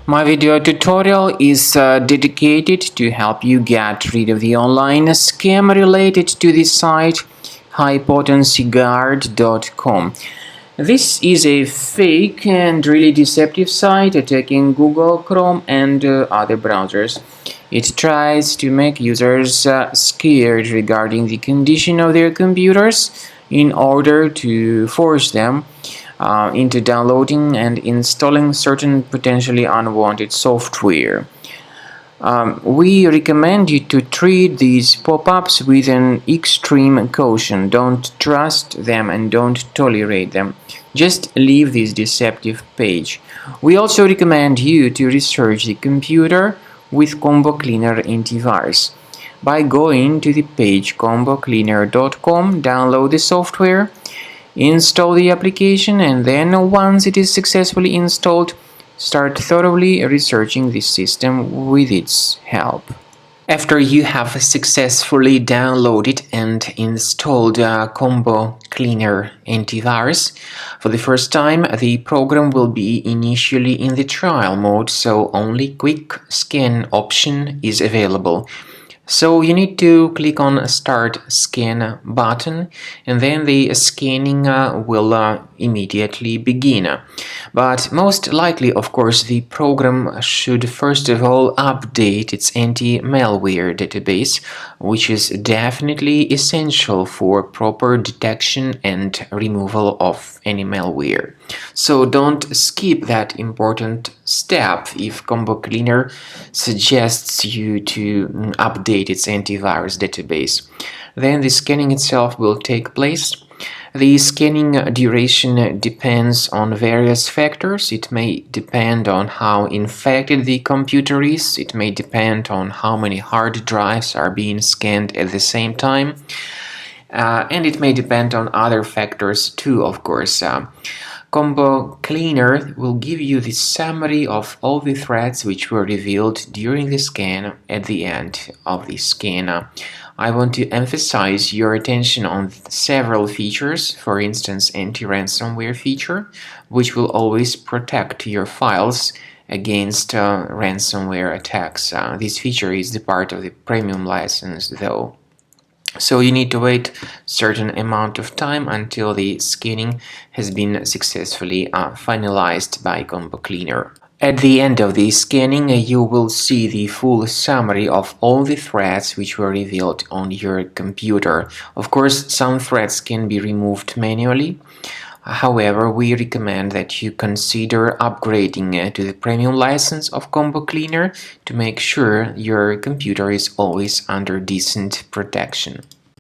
My video tutorial is dedicated to help you get rid of the online scam related to the site HighPotencyGuard.com. This is a fake and really deceptive site attacking Google Chrome and other browsers. It tries to make users scared regarding the condition of their computers in order to force them into downloading and installing certain potentially unwanted software. We recommend you to treat these pop-ups with an extreme caution. Don't trust them and don't tolerate them. Just leave this deceptive page. We also recommend you to research the computer with Combo Cleaner antivirus. By going to the page combocleaner.com, download the software, install the application, and then once it is successfully installed, start thoroughly researching the system with its help. After you have successfully downloaded and installed Combo Cleaner antivirus, for the first time the program will be initially in the trial mode, so only quick scan option is available. So you need to click on Start Scan button, and then the scanning will immediately begin. But most likely, of course, the program should first of all update its anti-malware database, which is definitely essential for proper detection and removal of any malware. So don't skip that important step if Combo Cleaner suggests you to update its antivirus database. Then the scanning itself will take place. The scanning duration depends on various factors. It may depend on how infected the computer is. It may depend on how many hard drives are being scanned at the same time. And it may depend on other factors too, of course. Combo Cleaner will give you the summary of all the threats which were revealed during the scan at the end of the scan. I want to emphasize your attention on several features, for instance anti-ransomware feature, which will always protect your files against ransomware attacks. This feature is the part of the premium license though. So you need to wait a certain amount of time until the scanning has been successfully finalized by Combo Cleaner. At the end of the scanning, you will see the full summary of all the threats which were revealed on your computer. Of course, some threats can be removed manually. However, we recommend that you consider upgrading to the premium license of Combo Cleaner to make sure your computer is always under decent protection.